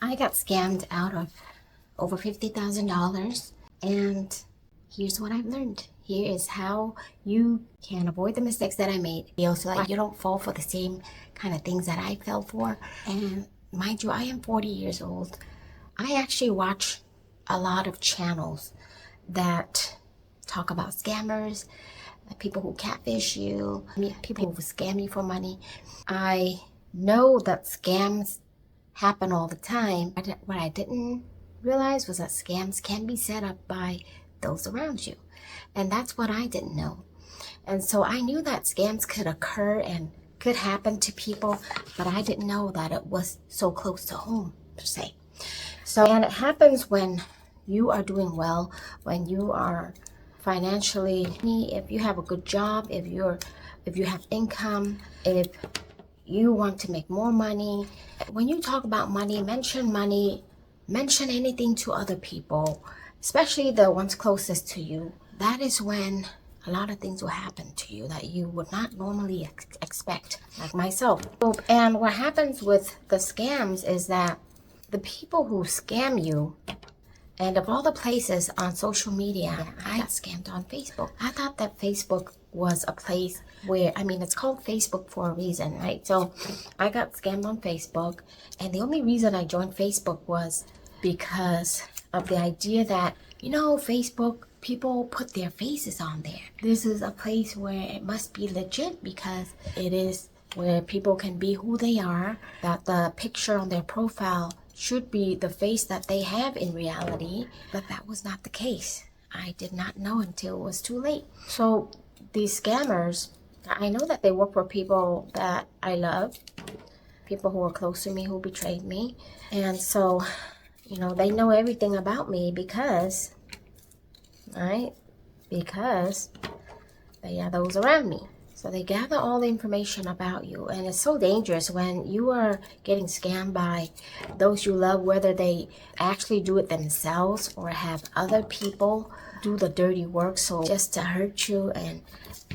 I got scammed out of over $50,000, and here's what I've learned. Here is how you can avoid the mistakes that I made. So that you don't fall for the same kind of things that I fell for. And mind you, I am 40 years old. I actually watch a lot of channels that talk about scammers, people who catfish you, people who scam you for money. I know that scams happen all the time. What I didn't realize was that scams can be set up by those around you. And that's what I didn't know. And so I knew that scams could occur and could happen to people, but I didn't know that it was so close to home, per se. And it happens when you are doing well, when you are financially, if you have a good job, if you have income, if you want to make more money. When you talk about money, mention anything to other people, especially the ones closest to you. That is when a lot of things will happen to you that you would not normally expect, like myself. And what happens with the scams is that the people who scam you, and of all the places on social media, I got scammed on Facebook. I thought that Facebook was a place where, it's called Facebook for a reason, right? So I got scammed on Facebook, and the only reason I joined Facebook was because of the idea that, Facebook, people put their faces on there. This is a place where it must be legit because it is where people can be who they are, that the picture on their profile should be the face that they have in reality, but that was not the case. I did not know until it was too late. So these scammers, I know that they work for people that I love, people who are close to me, who betrayed me. And so, they know everything about me because they are those around me. So they gather all the information about you, and it's so dangerous when you are getting scammed by those you love, whether they actually do it themselves or have other people do the dirty work, so just to hurt you and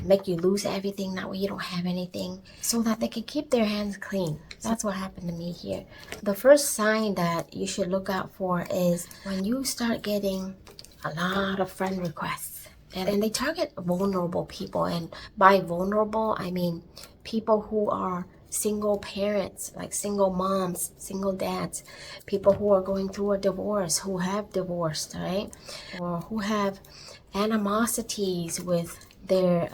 make you lose everything, that way you don't have anything, so that they can keep their hands clean. That's what happened to me here. The first sign that you should look out for is when you start getting a lot of friend requests. And they target vulnerable people. And by vulnerable, I mean people who are single parents, like single moms, single dads, people who are going through a divorce, who have divorced, right? Or who have animosities with their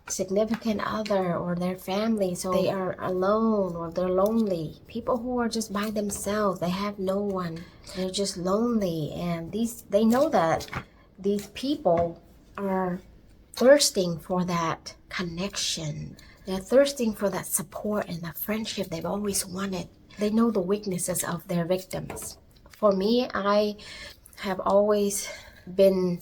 significant other or their family, so they are alone or they're lonely. People who are just by themselves, they have no one, they're just lonely, and they know that these people are thirsting for that connection. They're thirsting for that support and that friendship they've always wanted. They know the weaknesses of their victims. For me, I have always been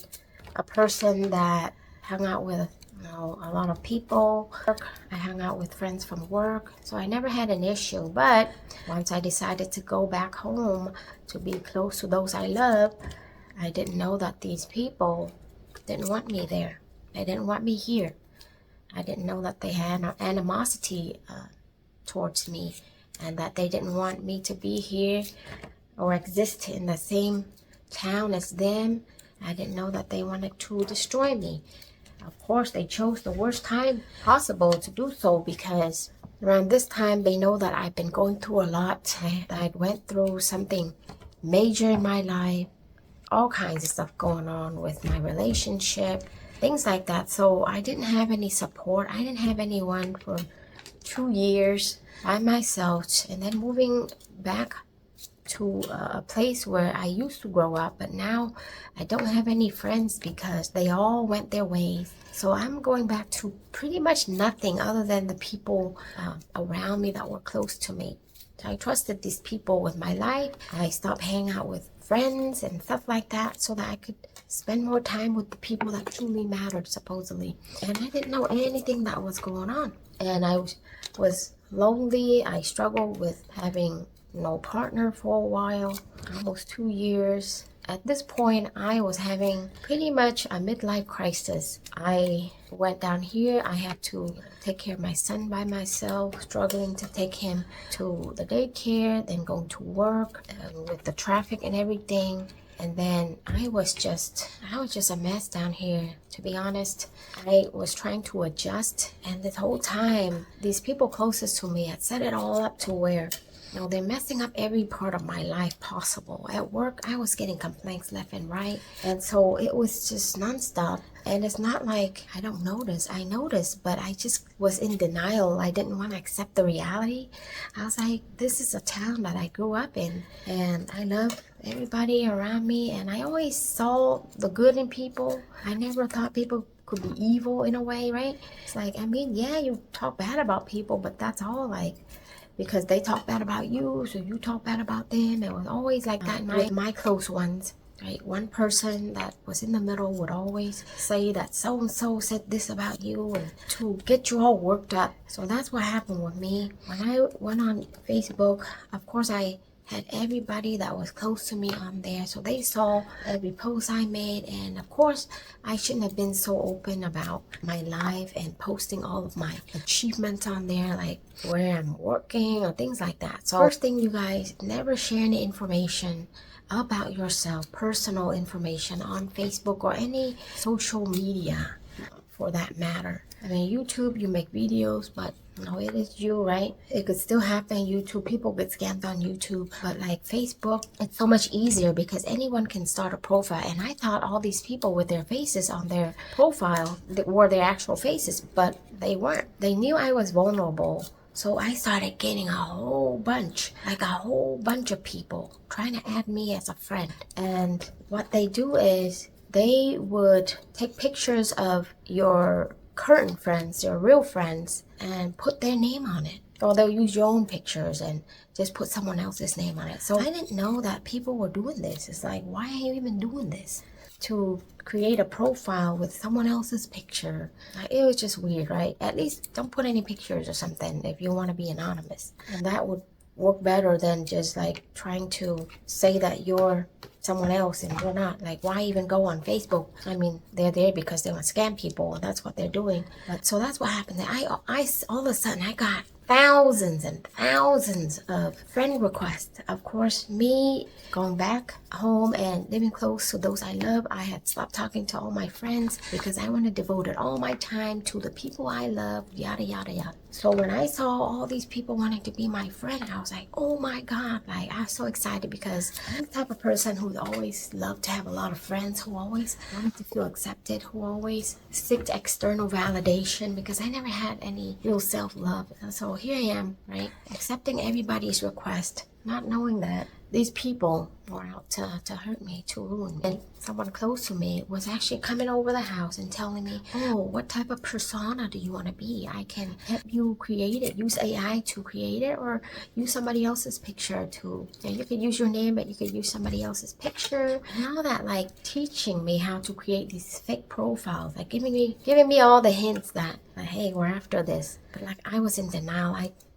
a person that hung out with a lot of people. I hung out with friends from work, so I never had an issue. But once I decided to go back home to be close to those I love, I didn't know that these people didn't want me there. They didn't want me here. I didn't know that they had an animosity towards me, and that they didn't want me to be here or exist in the same town as them. I didn't know that they wanted to destroy me. Of course, they chose the worst time possible to do so, because around this time they know that I've been going through a lot. I went through something major in my life, all kinds of stuff going on with my relationship, things like that. So I didn't have any support. I didn't have anyone for 2 years by myself, and then moving back to a place where I used to grow up, but now I don't have any friends because they all went their ways. So I'm going back to pretty much nothing other than the people around me that were close to me. So I trusted these people with my life. I stopped hanging out with friends and stuff like that so that I could spend more time with the people that truly mattered, supposedly. And I didn't know anything that was going on. And I was lonely. I struggled with having no partner for a while, almost 2 years. At this point, I was having pretty much a midlife crisis. I went down here. I had to take care of my son by myself, struggling to take him to the daycare, then going to work with the traffic and everything. And then I was just a mess down here, to be honest. I was trying to adjust, and this whole time, these people closest to me had set it all up to where, you know, they're messing up every part of my life possible. At work, I was getting complaints left and right. And so it was just nonstop. And it's not like I don't notice. I noticed, but I just was in denial. I didn't want to accept the reality. I was like, this is a town that I grew up in. And I love everybody around me. And I always saw the good in people. I never thought people could be evil in a way, right? It's like, I mean, yeah, you talk bad about people, but that's all like, because they talk bad about you, so you talk bad about them. It was always like that with my close ones, right? One person that was in the middle would always say that so-and-so said this about you, and to get you all worked up. So that's what happened with me. When I went on Facebook, of course I had everybody that was close to me on there, so they saw every post I made. And of course I shouldn't have been so open about my life and posting all of my achievements on there, like where I'm working or things like that. So first thing, you guys, never share any information about yourself, personal information, on Facebook or any social media for that matter. I mean, YouTube, you make videos, but no, it is you, right? It could still happen. YouTube, people get scammed on YouTube, but like Facebook, it's so much easier because anyone can start a profile. And I thought all these people with their faces on their profile were their actual faces, but they weren't. They knew I was vulnerable. So I started getting a whole bunch of people trying to add me as a friend. And what they do is they would take pictures of your current friends, your real friends, and put their name on it. Or they'll use your own pictures and just put someone else's name on it. So I didn't know that people were doing this. It's like, why are you even doing this? To create a profile with someone else's picture. Like, it was just weird, right? At least don't put any pictures or something if you want to be anonymous. And that would work better than just like trying to say that you're someone else and you're not. Like, why even go on Facebook? I mean, they're there because they want to scam people, and that's what they're doing. But so that's what happened. I all of a sudden I got thousands and thousands of friend requests. Of course, me going back home and living close to those I love, I had stopped talking to all my friends because I want to devote all my time to the people I love, yada yada yada. So when I saw all these people wanting to be my friend, I was like, oh my God, like I was so excited because I'm the type of person who always loved to have a lot of friends, who always wanted to feel accepted, who always seeked external validation because I never had any real self-love. And so here I am, right, accepting everybody's request, not knowing that these people were out to hurt me, to ruin me. And someone close to me was actually coming over the house and telling me, oh, what type of persona do you want to be? I can help you create it. Use AI to create it, or use somebody else's picture to, you could use your name, but you could use somebody else's picture. And all that, like teaching me how to create these fake profiles, like giving me all the hints that, like, hey, we're after this. But like, I was in denial.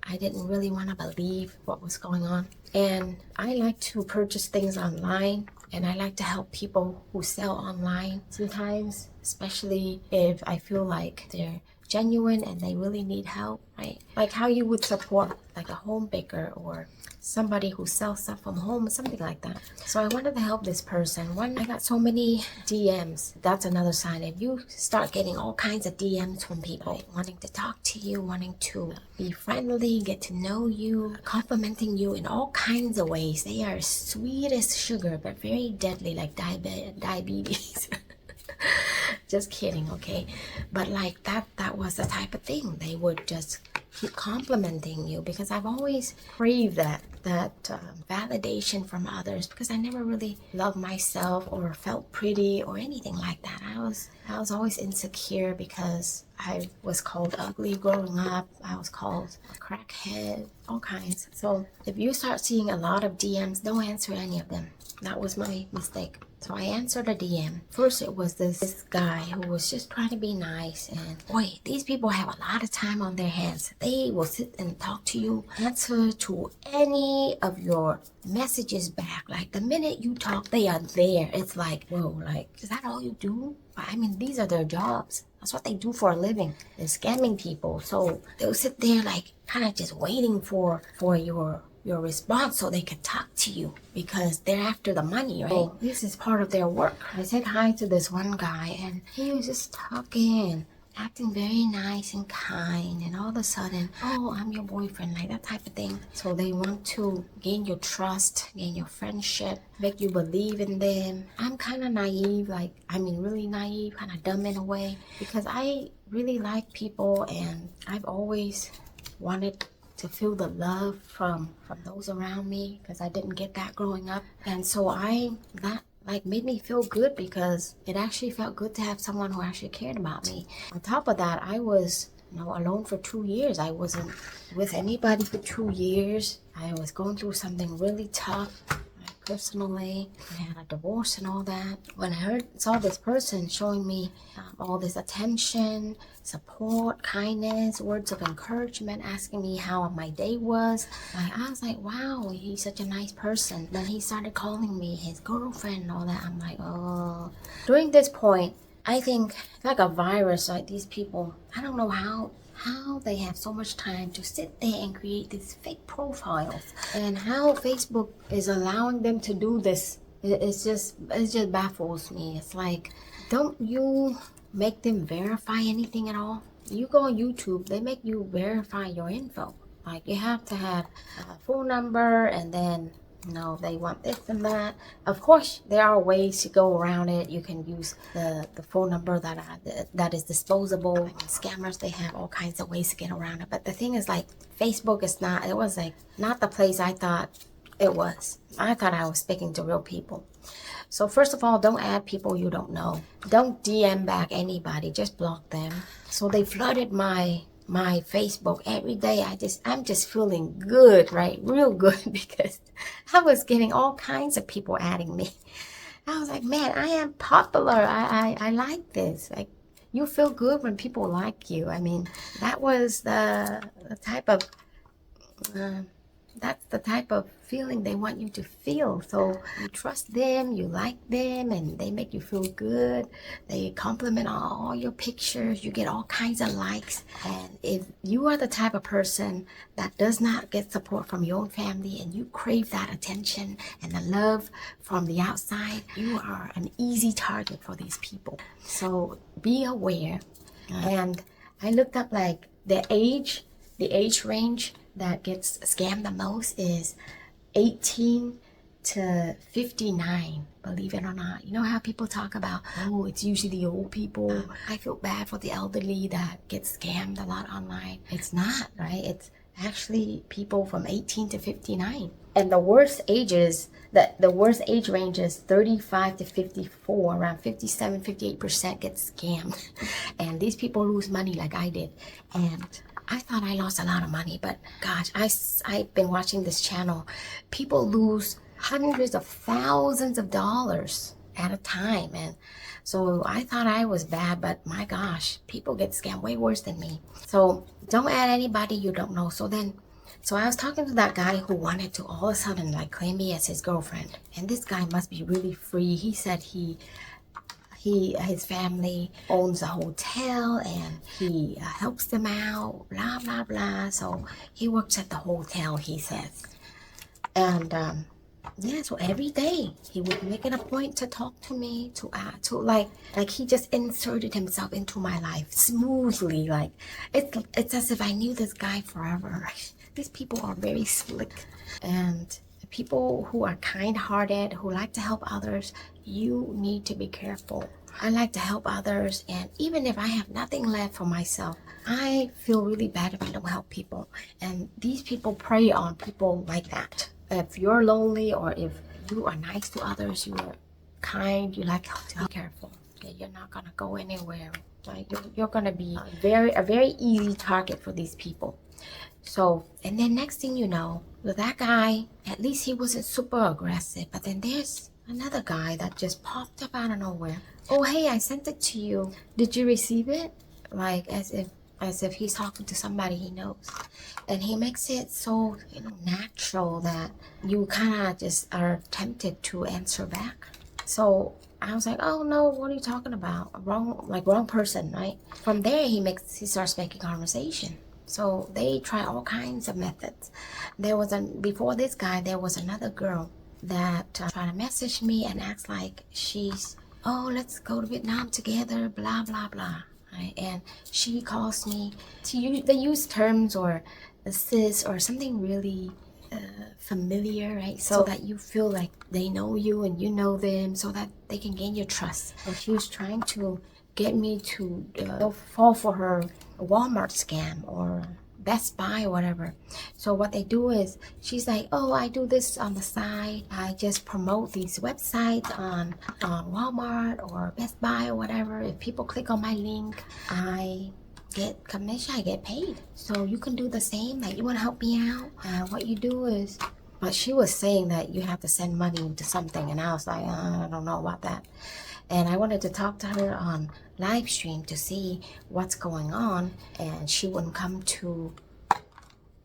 I didn't really want to believe what was going on. And I like to purchase things online, and I like to help people who sell online sometimes, especially if I feel like they're genuine and they really need help, right? Like how you would support like a home baker or somebody who sells stuff from home, something like that. So I wanted to help this person. One, I got so many DMs. That's another sign. If you start getting all kinds of DMs from people wanting to talk to you, wanting to be friendly, get to know you, complimenting you in all kinds of ways. They are sweet as sugar, but very deadly, like diabetes. Just kidding, okay? But like that was the type of thing. They would just keep complimenting you because I've always craved that validation from others, because I never really loved myself or felt pretty or anything like that. I was always insecure because I was called ugly growing up. I was called a crackhead, all kinds. So if you start seeing a lot of DMs, don't answer any of them. That was my mistake. So I answered a DM. First, it was this guy who was just trying to be nice. And boy, these people have a lot of time on their hands. They will sit and talk to you, answer to any of your messages back. Like the minute you talk, they are there. It's like, whoa, like, is that all you do? I mean, these are their jobs. That's what they do for a living. They're scamming people. So they'll sit there like kind of just waiting for your response so they can talk to you because they're after the money, right? So this is part of their work. I said hi to this one guy and he was just talking, acting very nice and kind, and all of a sudden, oh, I'm your boyfriend, like that type of thing. So they want to gain your trust, gain your friendship, make you believe in them. I'm kind of naive, like, I mean really naive, kind of dumb in a way, because I really like people and I've always wanted to feel the love from those around me because I didn't get that growing up. And so that like made me feel good because it actually felt good to have someone who actually cared about me. On top of that, I was alone for 2 years. I wasn't with anybody for 2 years. I was going through something really tough personally. I had a divorce and all that. When I saw this person showing me all this attention, support, kindness, words of encouragement, asking me how my day was, I was like, wow, he's such a nice person. Then he started calling me his girlfriend and all that. I'm like, oh. During this point, I think it's like a virus, like these people, I don't know how they have so much time to sit there and create these fake profiles, and how Facebook is allowing them to do this. It just baffles me. It's like, don't you make them verify anything at all? You go on YouTube, they make you verify your info. Like you have to have a phone number, and then they want this and that. Of course, there are ways to go around it. You can use the phone number that is disposable. Scammers, they have all kinds of ways to get around it. But the thing is, like, Facebook is not the place I thought it was. I thought I was speaking to real people. So first of all, don't add people you don't know. Don't DM back anybody. Just block them. So they flooded my Facebook every day. I'm just feeling good, right? Real good, because I was getting all kinds of people adding me. I was like, man, I am popular. I like this. Like, you feel good when people like you. I mean, that was the type of that's the type of feeling they want you to feel. So you trust them, you like them, and they make you feel good. They compliment all your pictures. You get all kinds of likes. And if you are the type of person that does not get support from your own family, and you crave that attention and the love from the outside, you are an easy target for these people. So be aware. And I looked up, like, the age range that gets scammed the most is 18 to 59, believe it or not. You know how people talk about, oh, it's usually the old people. I feel bad for the elderly that get scammed a lot online. It's not, right? It's actually people from 18 to 59. And the worst age range is 35 to 54. Around 57, 58% get scammed. And these people lose money like I did. And I thought I lost a lot of money, but gosh, I've been watching this channel. People lose hundreds of thousands of dollars at a time. And so I thought I was bad, but my gosh, people get scammed way worse than me. So don't add anybody you don't know. So I was talking to that guy who wanted to all of a sudden, like, claim me as his girlfriend. And this guy must be really free. He said his family owns a hotel and he helps them out, blah, blah, blah. So he works at the hotel, he says. And so every day he would make it a point to talk to me, to like he just inserted himself into my life smoothly. Like, it's as if I knew this guy forever. These people are very slick. And people who are kind-hearted, who like to help others, you need to be careful. I like to help others, and even if I have nothing left for myself, I feel really bad if I don't help people. And these people prey on people like that. If you're lonely, or if you are nice to others, you are kind, you like to be careful. Okay, you're not gonna go anywhere. Like, you're gonna be a very easy target for these people. So, and then next thing you know, with that guy, at least he wasn't super aggressive. But then there's another guy that just popped up out of nowhere. Oh, hey, I sent it to you. Did you receive it? Like as if he's talking to somebody he knows. And he makes it so, natural that you kind of just are tempted to answer back. So I was like, oh no, what are you talking about? Wrong person, right? From there, he starts making conversation. So they try all kinds of methods. Before this guy, there was another girl that tried to message me and acts like oh, let's go to Vietnam together, blah, blah, blah. Right? And she calls me, they use terms or sis or something really familiar, right? So that you feel like they know you and you know them, so that they can gain your trust. And she was trying to get me to fall for her Walmart scam or Best Buy or whatever. So what they do is, she's like, oh, I do this on the side. I just promote these websites on Walmart or Best Buy or whatever. If people click on my link, I get commission, I get paid. So you can do the same. Like, you want to help me out? What you do is, but she was saying that you have to send money to something, and I was like, I don't know about that. And I wanted to talk to her on live stream to see what's going on, and she wouldn't come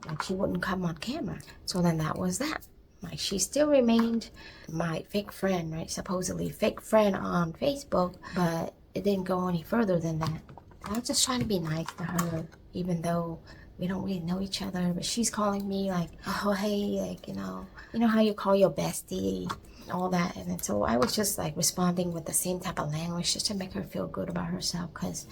on camera. So then that was that. Like, she still remained my fake friend, right? Supposedly fake friend on Facebook, but it didn't go any further than that. I was just trying to be nice to her, even though we don't really know each other. But she's calling me like, oh, hey, like, you know how you call your bestie, all that. And then, so I was just like responding with the same type of language just to make her feel good about herself, because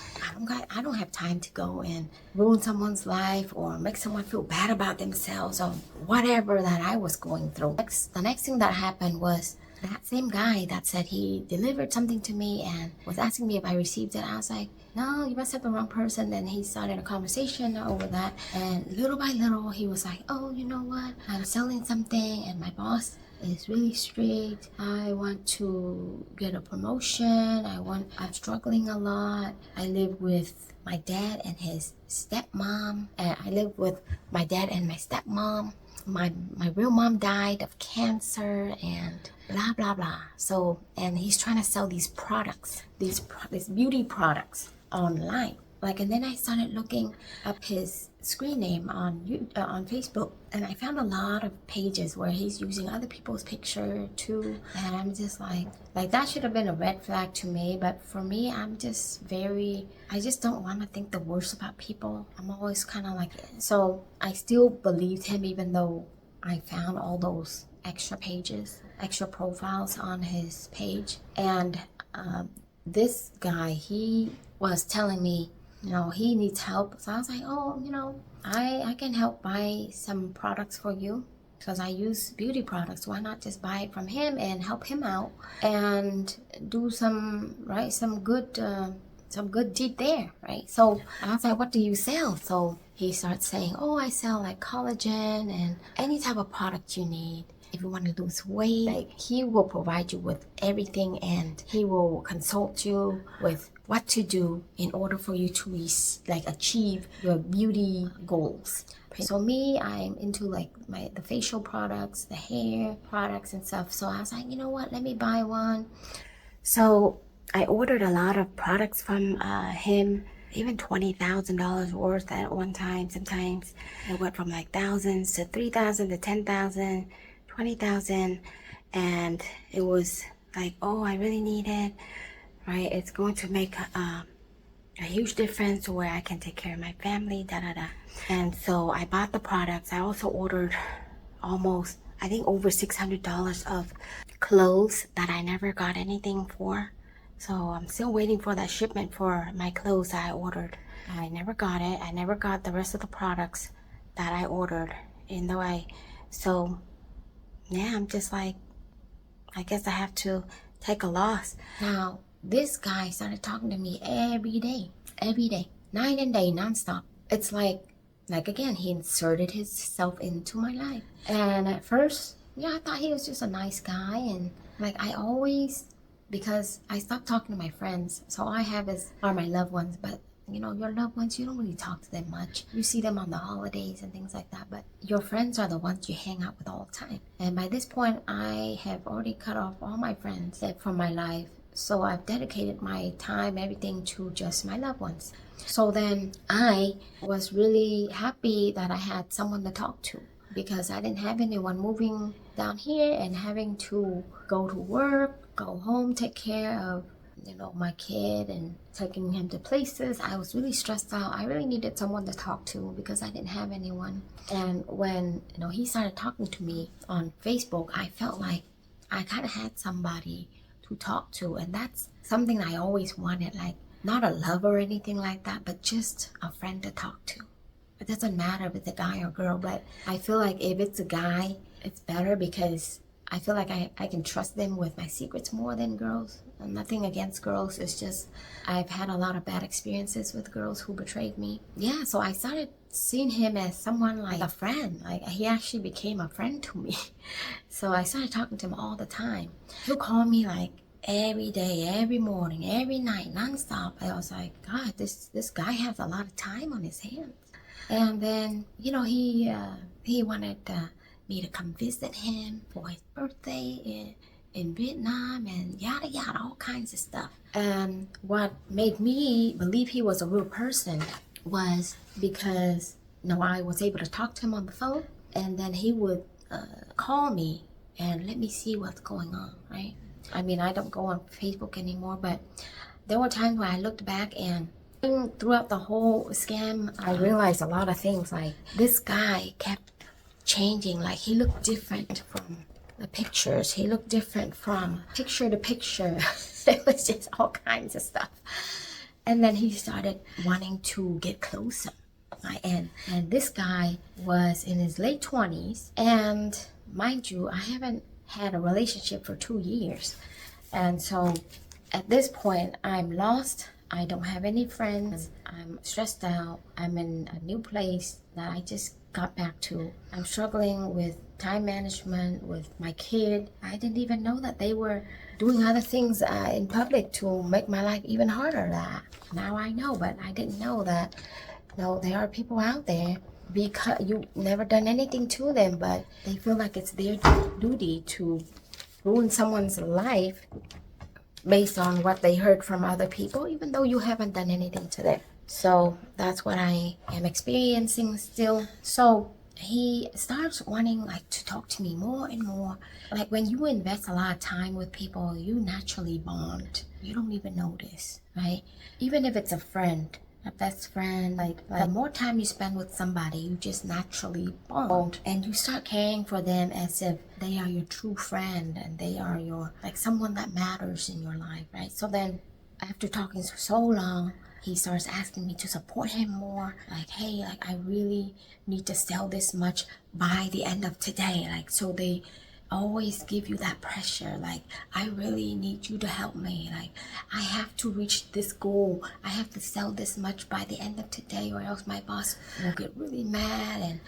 I don't have time to go and ruin someone's life or make someone feel bad about themselves or whatever that I was going through. The next thing that happened was that same guy that said he delivered something to me and was asking me if I received it. I was like, no, you must have the wrong person. Then he started a conversation over that, and little by little he was like, oh, you know what, I'm selling something and my boss is really strict. I want to get a promotion. I'm struggling a lot. I live with my dad and his stepmom. I live with my dad and my stepmom. My real mom died of cancer and blah blah blah. So, and he's trying to sell these products, these beauty products online. Like, and then I started looking up his screen name on Facebook, and I found a lot of pages where he's using other people's picture too. And I'm just like that should have been a red flag to me. But for me, I just don't want to think the worst about people. I'm always kind of like, so I still believed him, even though I found all those extra pages, extra profiles on his page. And this guy, he was telling me, he needs help. So I was like, oh, I can help buy some products for you, because I use beauty products. Why not just buy it from him and help him out and do some good deed there, right? So I was like, what do you sell? So he starts saying, oh, I sell like collagen and any type of product you need. If you want to lose weight, like, he will provide you with everything, and he will consult you with what to do in order for you to achieve your beauty goals. So me, I'm into like the facial products, the hair products and stuff. So I was like, you know what, let me buy one. So I ordered a lot of products from him, even $20,000 worth at one time. Sometimes it went from like thousands to 3,000 to 10,000, 20,000, and it was like, oh, I really need it, right? It's going to make a huge difference where I can take care of my family, And so I bought the products. I also ordered almost, I think, over $600 of clothes that I never got anything for. So I'm still waiting for that shipment for my clothes that I ordered. I never got it. I never got the rest of the products that I ordered, so yeah, I'm just like, I guess I have to take a loss. Now, this guy started talking to me every day, night and day, nonstop. It's like again, he inserted himself into my life. And at first, I thought he was just a nice guy. And because I stopped talking to my friends, so all I have are my loved ones. But your loved ones, you don't really talk to them much. You see them on the holidays and things like that, but your friends are the ones you hang out with all the time. And by this point, I have already cut off all my friends from my life. So I've dedicated my time, everything, to just my loved ones. So then I was really happy that I had someone to talk to, because I didn't have anyone moving down here and having to go to work, go home, take care of my kid and taking him to places. I was really stressed out. I really needed someone to talk to because I didn't have anyone. And when he started talking to me on Facebook, I felt like I kind of had somebody to talk to, and that's something I always wanted, like not a lover or anything like that, but just a friend to talk to. It doesn't matter if it's a guy or girl, but I feel like if it's a guy, it's better because I feel like I can trust them with my secrets more than girls. And nothing against girls, it's just I've had a lot of bad experiences with girls who betrayed me. Yeah, so I started seeing him as someone like a friend. Like he actually became a friend to me. So I started talking to him all the time. He'll call me like every day, every morning, every night, nonstop. I was like, God, this guy has a lot of time on his hands. And then, he wanted me to come visit him for his birthday in Vietnam and yada yada, all kinds of stuff. And what made me believe he was a real person was because I was able to talk to him on the phone, and then he would call me and let me see what's going on, right? I mean, I don't go on Facebook anymore, but there were times when I looked back, and throughout the whole scam, I realized a lot of things. Like this guy kept changing. Like he looked different from the pictures. He looked different from picture to picture. It was just all kinds of stuff. And then he started wanting to get closer. And this guy was in his late 20s. And mind you, I haven't had a relationship for 2 years. And so at this point, I'm lost. I don't have any friends. I'm stressed out. I'm in a new place that I just got back to. I'm struggling with time management with my kid. I didn't even know that they were doing other things in public to make my life even harder. Now I know, but I didn't know that there are people out there, because you never done anything to them, but they feel like it's their duty to ruin someone's life based on what they heard from other people, even though you haven't done anything to them. So that's what I am experiencing still. So he starts wanting to talk to me more and more. Like when you invest a lot of time with people, you naturally bond. You don't even notice, right? Even if it's a friend, a best friend, the more time you spend with somebody, you just naturally bond, and you start caring for them as if they are your true friend and they are your someone that matters in your life, right? So then after talking for so long, he starts asking me to support him more. Hey, I really need to sell this much by the end of today. So they always give you that pressure. I really need you to help me. I have to reach this goal. I have to sell this much by the end of today, or else my boss will get really mad, and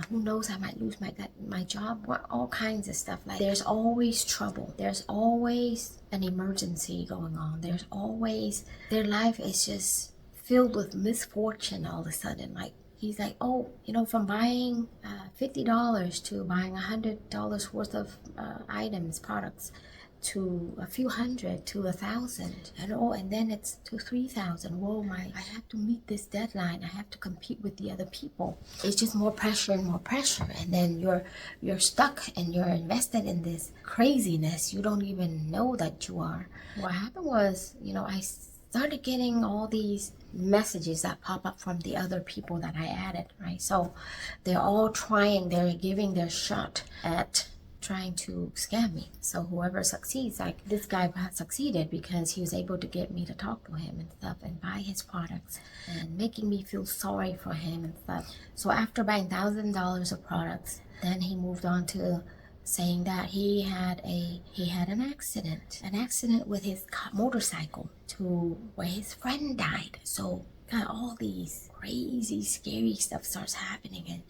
who knows, I might lose my job. All kinds of stuff. There's always trouble. There's always an emergency going on. There's always, their life is just filled with misfortune all of a sudden. He's like, oh, from buying $50 to buying $100 worth of items, products, to a few hundred, to 1,000, and then it's to 3,000. Whoa, I have to meet this deadline. I have to compete with the other people. It's just more pressure and more pressure, and then you're stuck and you're invested in this craziness. You don't even know that you are. What happened was, I started getting all these messages that pop up from the other people that I added, right? So they're all they're giving their shot at trying to scam me. So whoever succeeds, this guy succeeded because he was able to get me to talk to him and stuff and buy his products and making me feel sorry for him and stuff. So after buying $1,000 of products, then he moved on to saying that he had an accident with his motorcycle to where his friend died. So all these crazy, scary stuff starts happening, and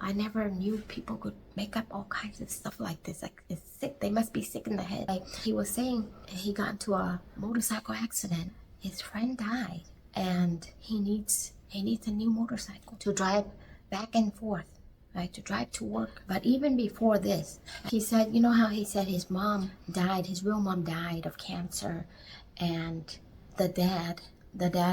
I never knew people could make up all kinds of stuff like this. It's sick. They must be sick in the head. He was saying he got into a motorcycle accident. His friend died, and he needs a new motorcycle to drive back and forth, right, to drive to work. But even before this, he said, you know how he said his mom died, his real mom died of cancer, and the dad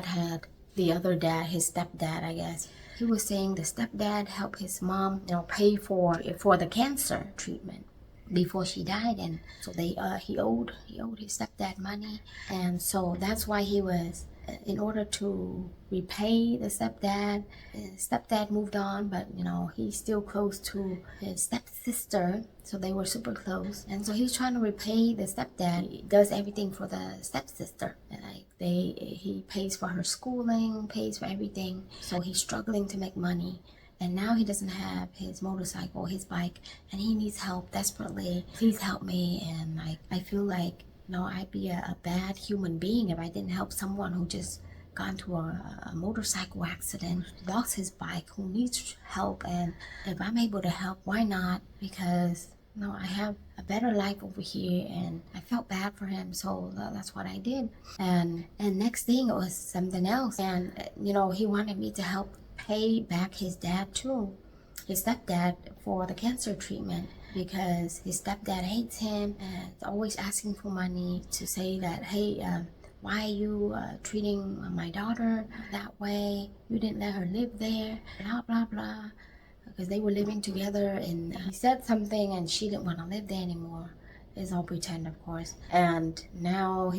had the other dad, his stepdad, I guess. He was saying the stepdad helped his mom, pay for the cancer treatment before she died, and so he owed his stepdad money, and so that's why he was, in order to repay the stepdad. His stepdad moved on, but he's still close to his stepsister, so they were super close, and so he's trying to repay the stepdad. He does everything for the stepsister, and he pays for her schooling, pays for everything, so he's struggling to make money. And now he doesn't have his motorcycle, his bike, and he needs help desperately. Please help me. And I feel like, I'd be a bad human being if I didn't help someone who just got into a motorcycle accident, lost his bike, who needs help. And if I'm able to help, why not? Because I have a better life over here, and I felt bad for him, so that's what I did. And next thing, it was something else, and he wanted me to help pay back his dad too, his stepdad, for the cancer treatment, because his stepdad hates him and is always asking for money, to say that, hey, why are you treating my daughter that way? You didn't let her live there, blah blah blah, because they were living together, and he said something and she didn't want to live there anymore. It's all pretend, of course. And now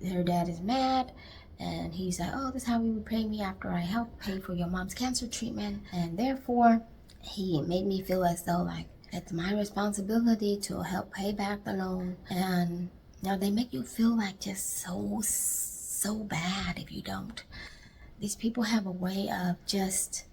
her dad is mad, and he's like, oh, this is how you repay me after I helped pay for your mom's cancer treatment. And therefore, he made me feel as though like it's my responsibility to help pay back the loan. And they make you feel like just so bad if you don't. These people have a way of just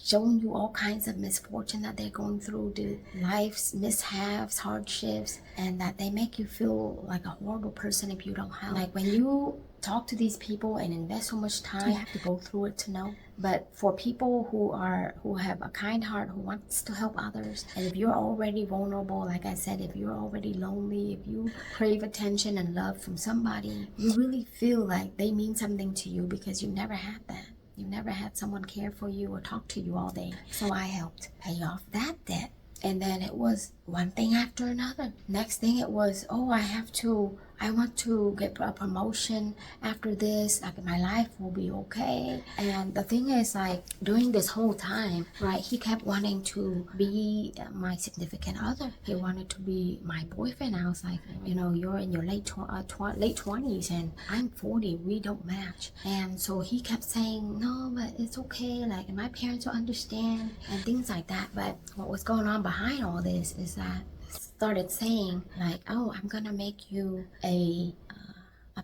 showing you all kinds of misfortune that they're going through, the life's mishaps, hardships, and that they make you feel like a horrible person if you don't help. Like when you talk to these people and invest so much time, you have to go through it to know. But for people who have a kind heart, who wants to help others, and if you're already vulnerable, like I said, if you're already lonely, if you crave attention and love from somebody, you really feel like they mean something to you because you never had that. You never had someone care for you or talk to you all day. So I helped pay off that debt. And then it was one thing after another. Next thing it was, I want to get a promotion after this, like my life will be okay. And the thing is, like, during this whole time, right, he kept wanting to be my significant other. He wanted to be my boyfriend. I was like, you're in your late 20s and I'm 40, we don't match. And so he kept saying, no, but it's okay, like, my parents will understand, and things like that. But what was going on behind all this is that started saying like, oh, I'm gonna make you a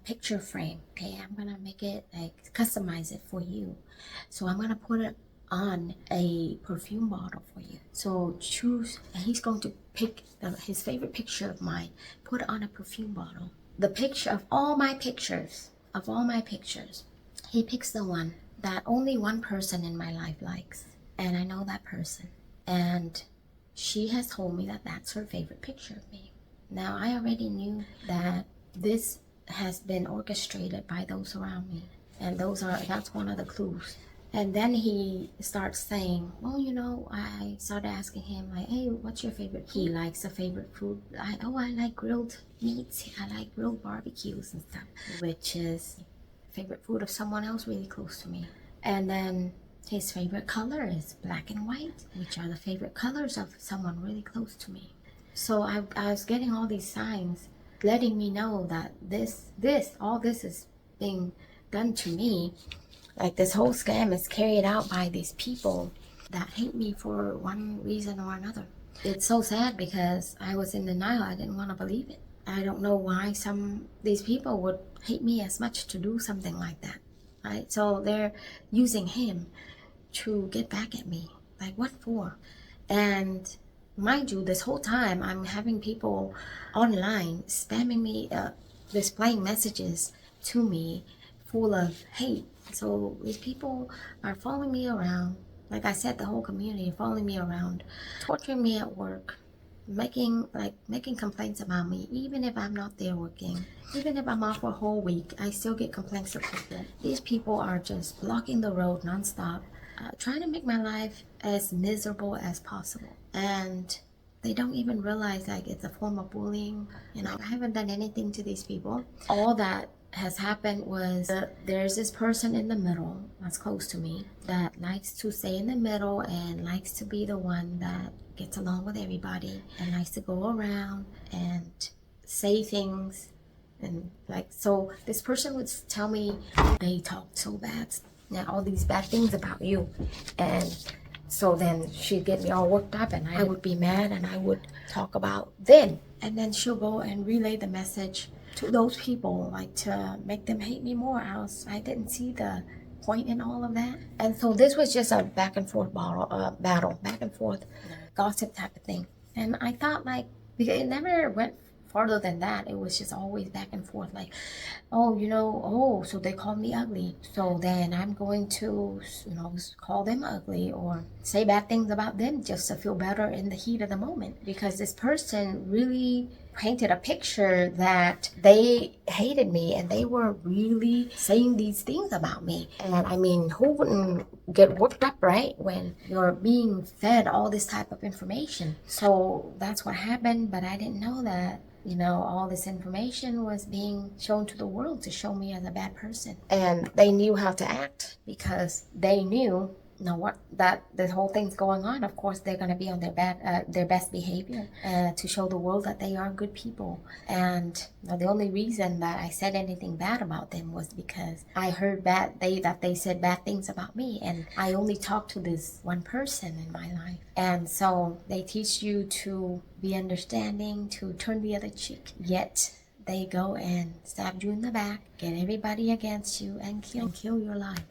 picture frame, okay? I'm gonna make it, like, customize it for you. So I'm gonna put it on a perfume bottle for you. So choose, and he's going to pick his favorite picture of mine, put it on a perfume bottle. The picture of all my pictures, he picks the one that only one person in my life likes, and I know that person, and she has told me that that's her favorite picture of me. Now, I already knew that this has been orchestrated by those around me, and that's one of the clues. And then he starts saying, well, I started asking him, like, hey, what's your favorite food? He likes a favorite food. I like grilled meats. I like grilled barbecues and stuff, which is favorite food of someone else really close to me. And then his favorite color is black and white, which are the favorite colors of someone really close to me. So I was getting all these signs letting me know that all this is being done to me. Like, this whole scam is carried out by these people that hate me for one reason or another. It's so sad because I was in denial. I didn't want to believe it. I don't know why these people would hate me as much to do something like that, right? So they're using him to get back at me. Like, what for? And mind you, this whole time I'm having people online spamming me, displaying messages to me full of hate. So these people are following me around. Like I said, the whole community following me around, torturing me at work, making complaints about me, even if I'm not there working. Even if I'm off for a whole week, I still get complaints from people. These people are just blocking the road nonstop, trying to make my life as miserable as possible. And they don't even realize like it's a form of bullying. You know, I haven't done anything to these people. All that has happened was there's this person in the middle that's close to me that likes to stay in the middle and likes to be the one that gets along with everybody and likes to go around and say things. And like, so this person would tell me they talked so bad, now all these bad things about you. And so then she'd get me all worked up and I would be mad and I would talk about them. And then she'll go and relay the message to those people, like to make them hate me more. I didn't see the point in all of that. And so this was just a back and forth battle, back and forth gossip type of thing. And I thought like, because it never went farther than that. It was just always back and forth, like, oh, you know, oh, so they called me ugly, so then I'm going to, you know, call them ugly or say bad things about them just to feel better in the heat of the moment. Because this person really painted a picture that they hated me and they were really saying these things about me. And I mean, who wouldn't get worked up, right, when you're being fed all this type of information? So that's what happened, but I didn't know that, you know, all this information was being shown to the world to show me as a bad person. And they knew how to act because they knew, you know, what, that this whole thing's going on. Of course, they're going to be on their best behavior to show the world that they are good people. And you know, the only reason that I said anything bad about them was because I heard that they said bad things about me, and I only talked to this one person in my life. And so they teach you to be understanding, to turn the other cheek, yet they go and stab you in the back, get everybody against you, and kill your life.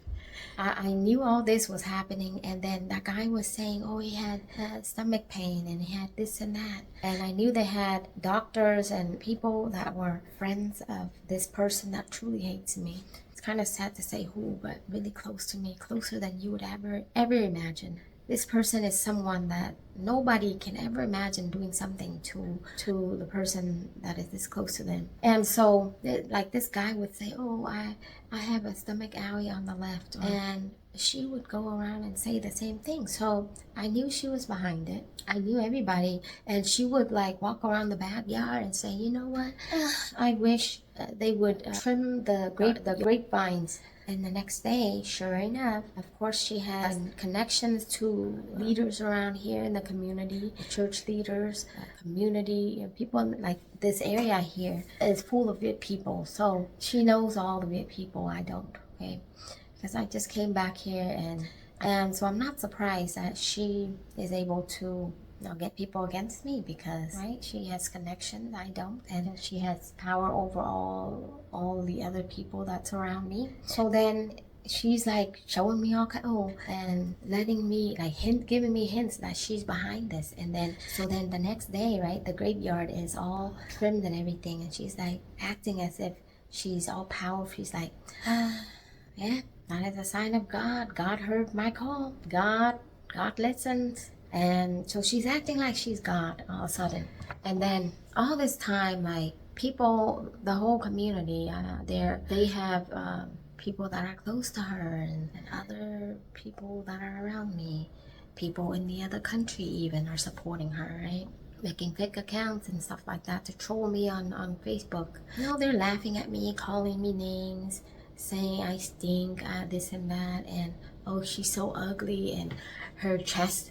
I knew all this was happening, and then that guy was saying, oh, he had stomach pain and he had this and that. And I knew they had doctors and people that were friends of this person that truly hates me. It's kind of sad to say who, but really close to me, closer than you would ever imagine. This person is someone that nobody can ever imagine doing something to the person that is this close to them. And so, like, this guy would say, oh, I have a stomach area on the left. And she would go around and say the same thing. So I knew she was behind it. I knew everybody. And she would, like, walk around the backyard and say, you know what? I wish they would trim the grapevines. And the next day, sure enough, of course, she has connections to leaders around here in the community, church leaders, community, you know, people like this area here is full of good people. So she knows all the good people. I don't, okay? Because I just came back here, and so I'm not surprised that she is able to, you know, get people against me because, right, she has connections, I don't, and she has power over all the other people that's around me. So then she's like showing me and letting me like giving me hints that she's behind this. And then so then the next day, right, the graveyard is all trimmed and everything, and she's like acting as if she's all powerful. She's like, yeah, that is a sign of God. God heard my call. God listens. And so she's acting like she's God all of a sudden. And then all this time, like, people, the whole community, they have people that are close to her and other people that are around me. People in the other country even are supporting her, right? Making fake accounts and stuff like that to troll me on Facebook. You know, they're laughing at me, calling me names, saying I stink, this and that, and oh, she's so ugly, and her chest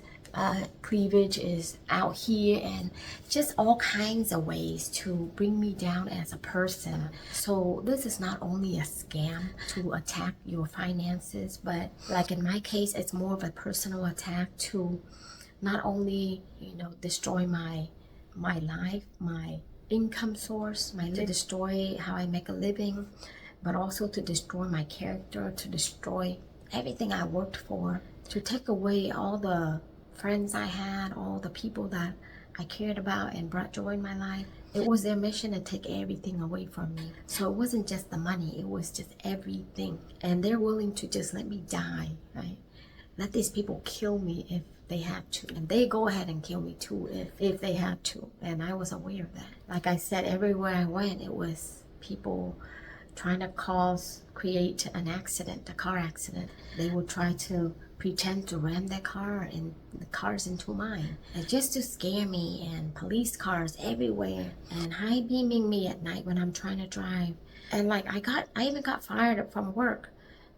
cleavage is out here, and just all kinds of ways to bring me down as a person. So this is not only a scam to attack your finances, but like in my case, it's more of a personal attack to not only, you know, destroy my life, my income source, to destroy how I make a living, but also to destroy my character, to destroy everything I worked for, to take away all the friends I had, all the people that I cared about and brought joy in my life. It was their mission to take everything away from me. So it wasn't just the money, it was just everything. And they're willing to just let me die, right? Let these people kill me if they have to. And they go ahead and kill me too if they have to. And I was aware of that. Like I said, everywhere I went, it was people trying to create an accident, a car accident. They would try to pretend to ram their car and the cars into mine, and just to scare me, and police cars everywhere, and high beaming me at night when I'm trying to drive. And like I even got fired from work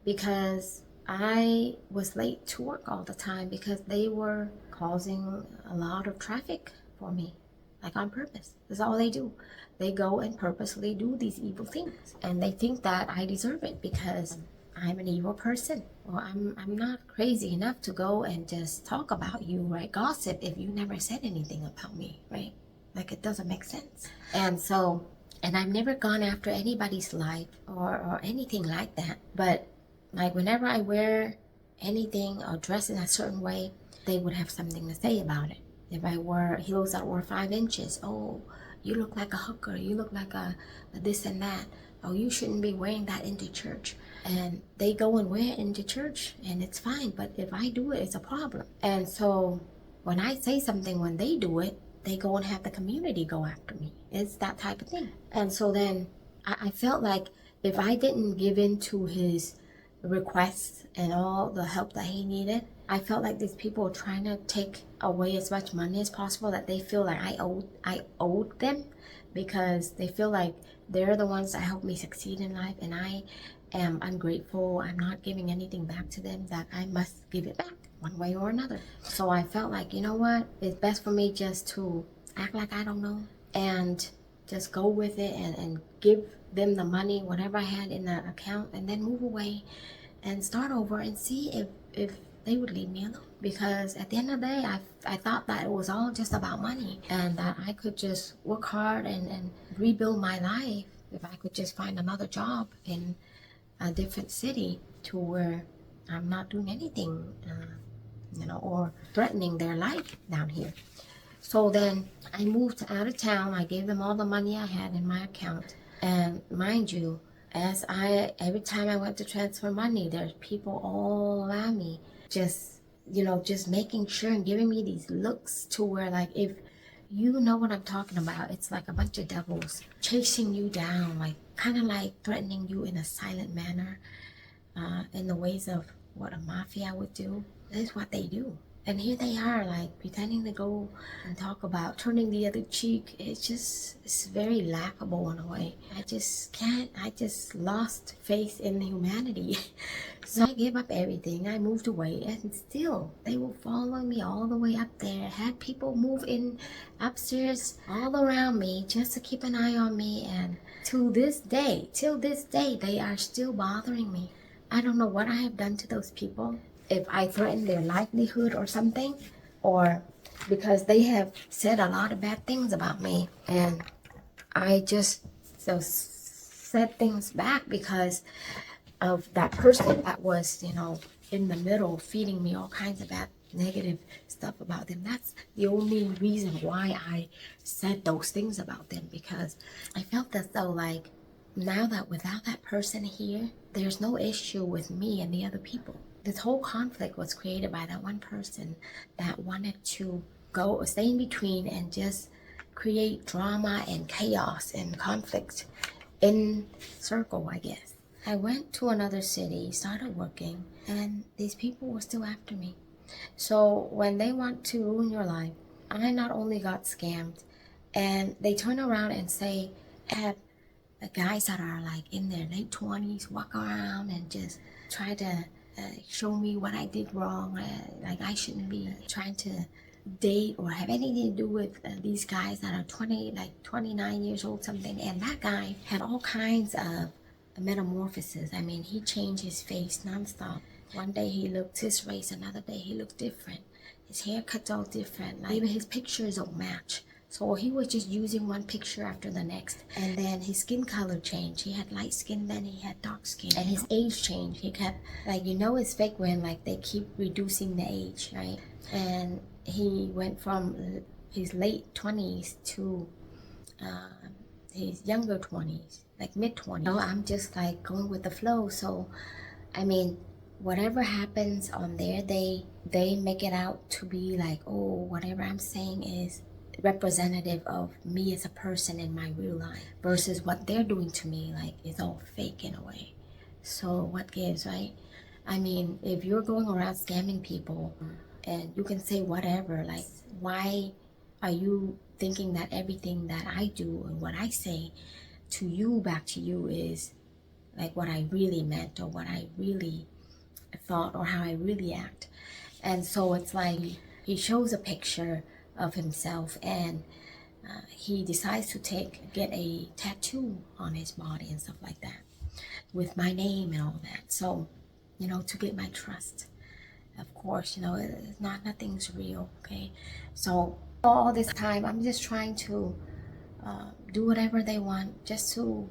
because I was late to work all the time because they were causing a lot of traffic for me, like on purpose. That's all they do. They go and purposely do these evil things, and they think that I deserve it because I'm an evil person. Well, I'm not crazy enough to go and just talk about you, right? Gossip if you never said anything about me, right? Like, it doesn't make sense. And so, and I've never gone after anybody's life or anything like that. But like, whenever I wear anything or dress in a certain way, they would have something to say about it. If I wear heels that were 5 inches, oh, you look like a hooker, you look like a this and that. Oh, you shouldn't be wearing that into church. And they go and wear it into church, and it's fine. But if I do it, it's a problem. And so when I say something, when they do it, they go and have the community go after me. It's that type of thing. And so then I felt like if I didn't give in to his requests and all the help that he needed, I felt like these people were trying to take away as much money as possible, that they feel like I owed them, because they feel like they're the ones that helped me succeed in life, and I am ungrateful. I'm not giving anything back to them, that I must give it back one way or another. So I felt like, you know what, it's best for me just to act like I don't know and just go with it and give them the money, whatever I had in the account, and then move away and start over and see if they would leave me alone. Because at the end of the day, I thought that it was all just about money, and that I could just work hard and rebuild my life if I could just find another job in a different city to where I'm not doing anything, or threatening their life down here. So then I moved out of town. I gave them all the money I had in my account. And mind you, every time I went to transfer money, there's people all around me just making sure and giving me these looks to where, like, if you know what I'm talking about, it's like a bunch of devils chasing you down, like kind of like threatening you in a silent manner, in the ways of what a mafia would do. That's what they do. And here they are, like, pretending to go and talk about turning the other cheek. It's very laughable in a way. I just lost faith in humanity. So I gave up everything. I moved away, and still they were following me all the way up there. Had people move in upstairs all around me just to keep an eye on me. And till this day, they are still bothering me. I don't know what I have done to those people. If I threaten their livelihood or something, or because they have said a lot of bad things about me, and I just said things back because of that person that was, in the middle feeding me all kinds of bad negative stuff about them. That's the only reason why I said those things about them, because I felt as though, like, now that without that person here, there's no issue with me and the other people. This whole conflict was created by that one person that wanted to stay in between and just create drama and chaos and conflict in circle, I guess. I went to another city, started working, and these people were still after me. So when they want to ruin your life, I not only got scammed, and they turn around and say, have guys that are like in their late 20s walk around and just try to show me what I did wrong, like I shouldn't be trying to date or have anything to do with these guys that are 29 years old something. And that guy had all kinds of metamorphoses. I mean, he changed his face nonstop. One day he looked his race, another day he looked different. His haircut's all different, like even his pictures don't match. So he was just using one picture after the next. And then his skin color changed. He had light skin, then he had dark skin. And his age changed. He kept, it's fake when, like, they keep reducing the age, right? And he went from his late 20s to his younger 20s, like mid-20s. I'm just, like, going with the flow. So, I mean, whatever happens on there, they make it out to be like, oh, whatever I'm saying is representative of me as a person in my real life, versus what they're doing to me, like, it's all fake in a way. So what gives, right? I mean, if you're going around scamming people and you can say whatever, like, why are you thinking that everything that I do and what I say to you, back to you, is like what I really meant or what I really thought or how I really act? And so it's like he shows a picture of himself, and he decides to get a tattoo on his body and stuff like that with my name and all that. So, you know, to get my trust. Of course, you know, it's nothing's real, okay? So all this time, I'm just trying to do whatever they want, just to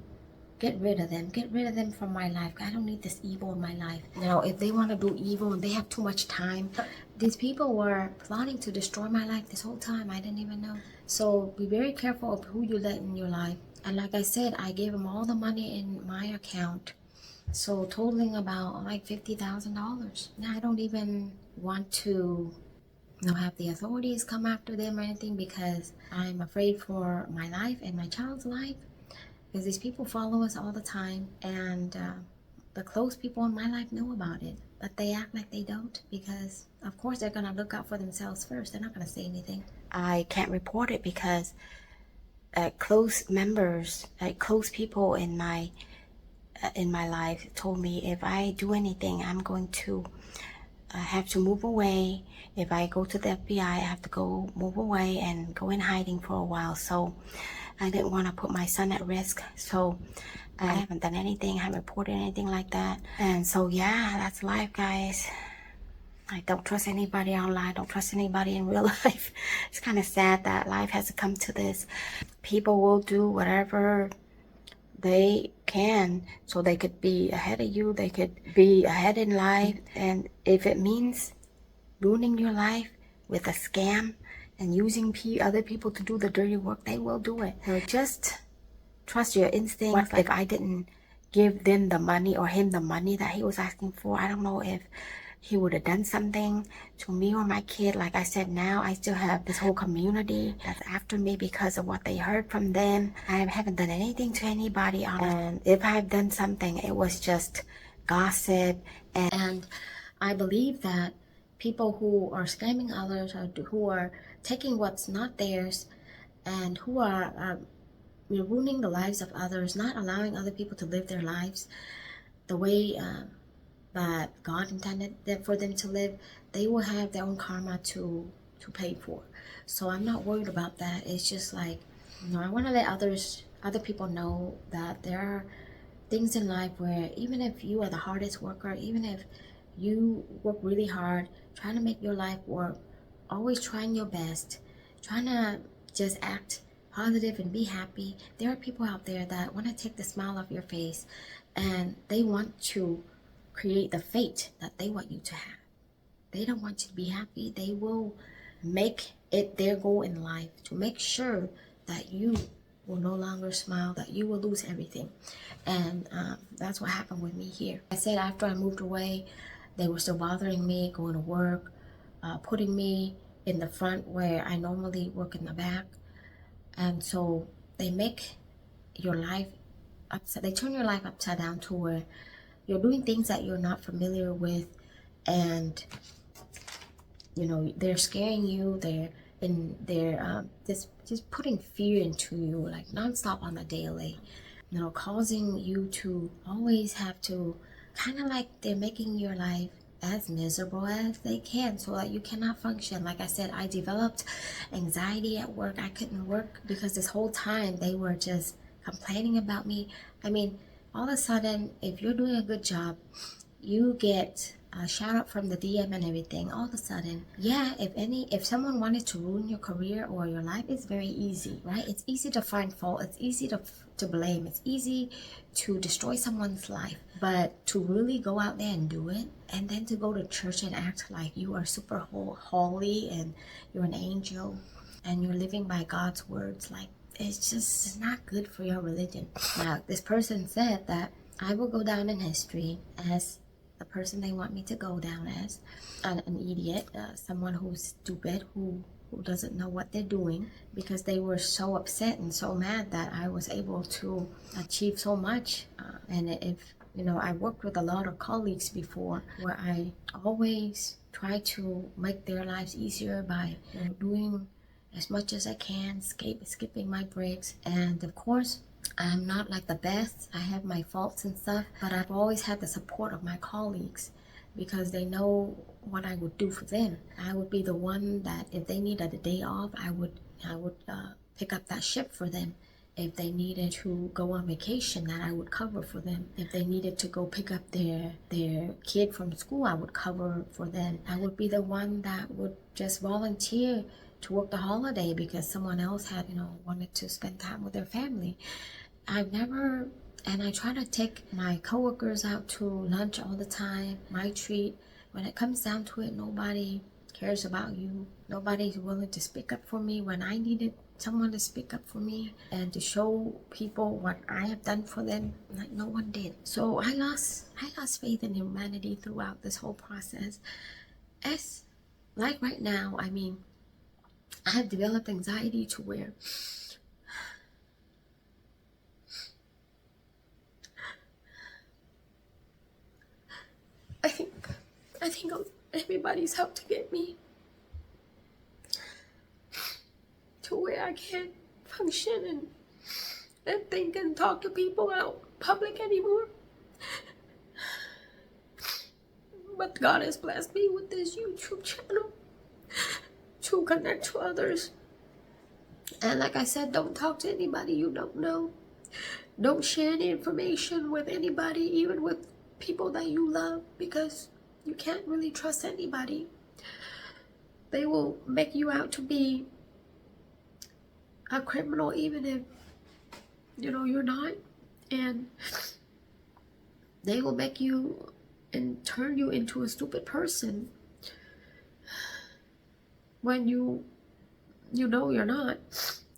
get rid of them from my life. I don't need this evil in my life. Now, if they want to do evil and they have too much time, these people were plotting to destroy my life this whole time. I didn't even know. So be very careful of who you let in your life. And like I said, I gave them all the money in my account, so totaling about like $50,000. Now I don't even want to, you know, have the authorities come after them or anything, because I'm afraid for my life and my child's life, because these people follow us all the time, and the close people in my life know about it, but they act like they don't, because of course they're gonna look out for themselves first. They're not gonna say anything. I can't report it because close members, like close people in my life, told me if I do anything, I'm going to have to move away. If I go to the FBI, I have to go move away and go in hiding for a while. So I didn't want to put my son at risk. So I haven't done anything, I haven't reported anything like that. And so yeah, that's life, guys. I don't trust anybody online. Don't trust anybody in real life. It's kind of sad that life has to come to this. People will do whatever they can so they could be ahead of you. They could be ahead in life. And if it means ruining your life with a scam and using other people to do the dirty work, they will do it. So just trust your instincts. If I didn't give them the money or him the money that he was asking for, I don't know if he would have done something to me or my kid. Like I said, now I still have this whole community that's after me because of what they heard from them. I haven't done anything to anybody, and if I've done something, it was just gossip. And I believe that people who are scamming others, or who are taking what's not theirs, and who are ruining the lives of others, not allowing other people to live their lives the way that God intended for them to live, they will have their own karma to pay for. So I'm not worried about that. It's just like, you know, I want to let other people know that there are things in life where even if you are the hardest worker, even if you work really hard trying to make your life work, always trying your best, trying to just act positive and be happy, there are people out there that want to take the smile off your face, and they want to create the fate that they want you to have. They don't want you to be happy. They will make it their goal in life to make sure that you will no longer smile, that you will lose everything. And that's what happened with me here. I said after I moved away, they were still bothering me, going to work, putting me in the front where I normally work in the back. And so they make your life upside, they turn your life upside down to where you're doing things that you're not familiar with, and you know, they're scaring you. They're just putting fear into you, like nonstop on the daily, you know, causing you to always have to kind of like they're making your life as miserable as they can so that you cannot function. Like I said, I developed anxiety at work. I couldn't work because this whole time they were just complaining about me. I mean, all of a sudden, if you're doing a good job, you get a shout out from the DM and everything. All of a sudden, yeah, if someone wanted to ruin your career or your life, it's very easy, right? It's easy to find fault. It's easy to blame. It's easy to destroy someone's life. But to really go out there and do it, and then to go to church and act like you are super holy and you're an angel and you're living by God's words, like, it's just not good for your religion. Now, this person said that I will go down in history as the person they want me to go down as, an idiot, someone who's stupid, who doesn't know what they're doing, because they were so upset and so mad that I was able to achieve so much. And if I worked with a lot of colleagues before where I always try to make their lives easier by doing as much as I can, skipping my breaks. And of course, I'm not like the best. I have my faults and stuff, but I've always had the support of my colleagues because they know what I would do for them. I would be the one that if they needed a day off, I would pick up that shift for them. If they needed to go on vacation, that I would cover for them. If they needed to go pick up their kid from school, I would cover for them. I would be the one that would just volunteer to work the holiday because someone else had, wanted to spend time with their family. And I try to take my coworkers out to lunch all the time, my treat. When it comes down to it, nobody cares about you. Nobody's willing to speak up for me when I needed someone to speak up for me and to show people what I have done for them. Like no one did. So I lost faith in humanity throughout this whole process. Like right now, I have developed anxiety to where I think everybody's out to get me, to where I can't function and think and talk to people out in public anymore. But God has blessed me with this YouTube channel to connect to others. And like I said, don't talk to anybody you don't know. Don't share any information with anybody, even with people that you love, because you can't really trust anybody. They will make you out to be a criminal even if you're not, and they will make you and turn you into a stupid person when you know you're not.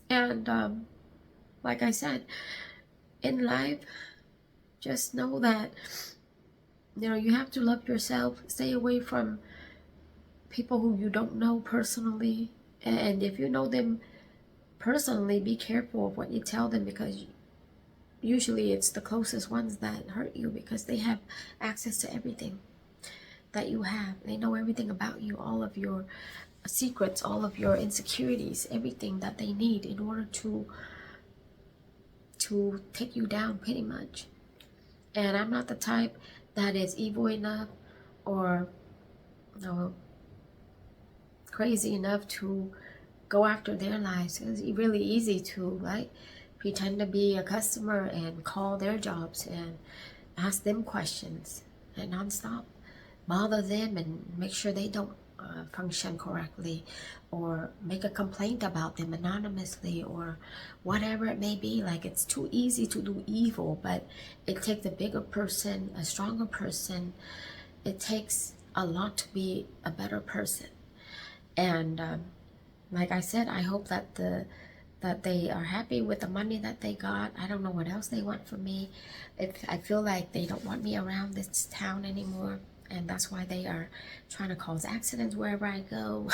And like I said, in life, just know that you have to love yourself. Stay away from people who you don't know personally, and if you know them personally, be careful of what you tell them, because usually it's the closest ones that hurt you, because they have access to everything that you have. They know everything about you, all of your secrets, all of your insecurities, everything that they need in order to take you down, pretty much. And I'm not the type that is evil enough or crazy enough to go after their lives. It's really easy to pretend to be a customer and call their jobs and ask them questions and nonstop bother them and make sure they don't function correctly, or make a complaint about them anonymously, or whatever it may be. Like, it's too easy to do evil, but it takes a bigger person, a stronger person. It takes a lot to be a better person. And like I said, I hope that they are happy with the money that they got. I don't know what else they want from me. I feel like they don't want me around this town anymore, and that's why they are trying to cause accidents wherever I go,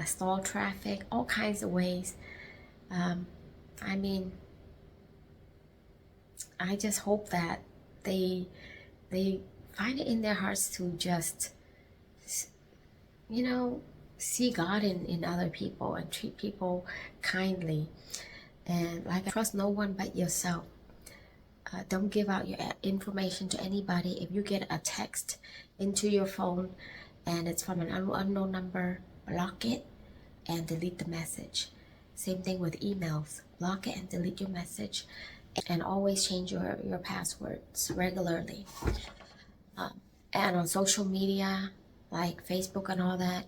stall traffic, all kinds of ways. I just hope that they find it in their hearts to just, see God in other people and treat people kindly. And I trust no one but yourself. Don't give out your information to anybody. If you get a text into your phone and it's from an unknown number, block it and delete the message. Same thing with emails. Block it and delete your message. And always change your passwords regularly. And on social media, like Facebook and all that,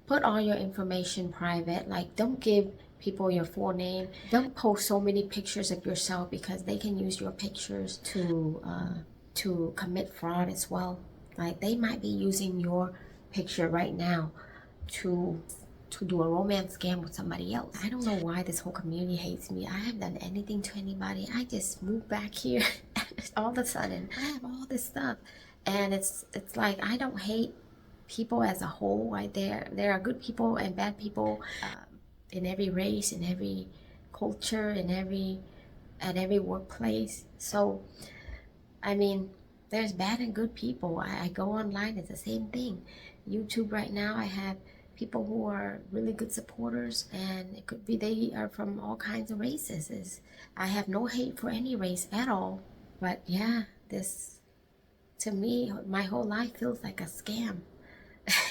put all your information private. Like, don't give people your full name. Don't post so many pictures of yourself, because they can use your pictures to commit fraud as well. Like, they might be using your picture right now to do a romance scam with somebody else. I don't know why this whole community hates me. I haven't done anything to anybody. I just moved back here and all of a sudden I have all this stuff, And it's like, I don't hate people as a whole, right? There are good people and bad people in every race, in every culture, at every workplace. So I mean, there's bad and good people. I go online, it's the same thing. YouTube right now, I have people who are really good supporters, and it could be they are from all kinds of races. I have no hate for any race at all. But yeah, this, to me, my whole life feels like a scam.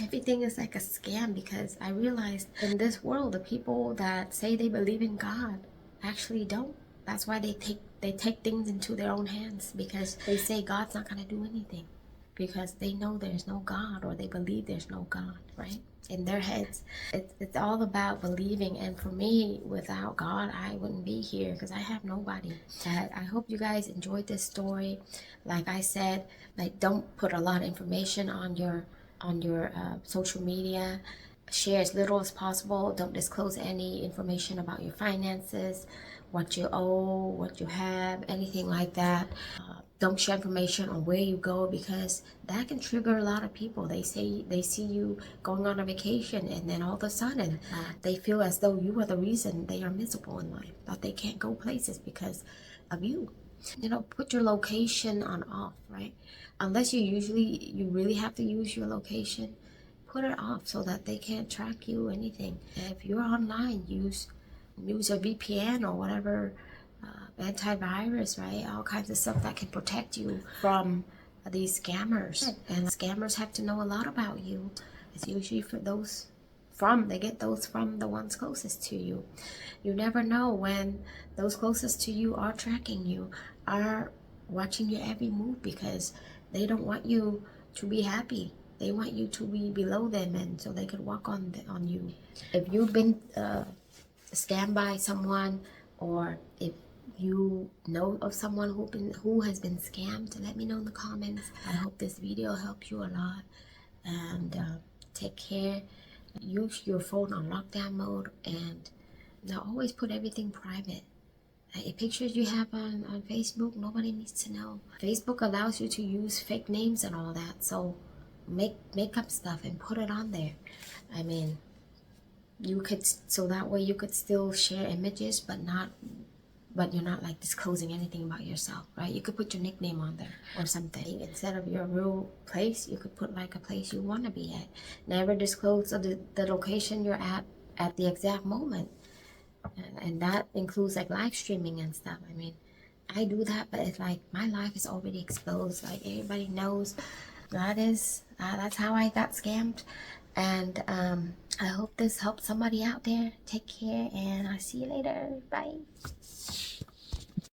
Everything is like a scam, because I realized in this world, the people that say they believe in God actually don't. That's why they take things into their own hands, because they say God's not going to do anything, because they know there's no God, or they believe there's no God, right? In their heads, it's all about believing. And for me, without God, I wouldn't be here, because I have nobody. I hope you guys enjoyed this story. Like I said, like, don't put a lot of information on your social media. Share as little as possible. Don't disclose any information about your finances, what you owe, what you have, anything like that. Don't share information on where you go, because that can trigger a lot of people. They say they see you going on a vacation, and then all of a sudden they feel as though you are the reason they are miserable in life, that they can't go places because of you. You know, put your location on off, right? Unless you really have to use your location, put it off so that they can't track you, anything. If you're online, use a VPN or whatever, antivirus, right? All kinds of stuff that can protect you from these scammers. And scammers have to know a lot about you. It's usually for those they get those from the ones closest to you. You never know when those closest to you are tracking you, are watching your every move, because they don't want you to be happy. They want you to be below them, and so they could walk on you. If you've been scammed by someone, or if you know of someone who has been scammed, let me know in the comments. I hope this video helped you a lot, and take care. Use your phone on lockdown mode, and now always put everything private. Pictures you have on Facebook, nobody needs to know. Facebook allows you to use fake names and all that, so make up stuff and put it on there. I mean, you could, so that way you could still share images, but you're not like disclosing anything about yourself, right? You could put your nickname on there or something. Instead of your real place, you could put like a place you want to be at. Never disclose the location you're at the exact moment. And that includes like live streaming and stuff. I mean, I do that, but it's like my life is already exposed. Like, everybody knows that's how I got scammed. And I hope this helped somebody out there. Take care, and I'll see you later. Bye.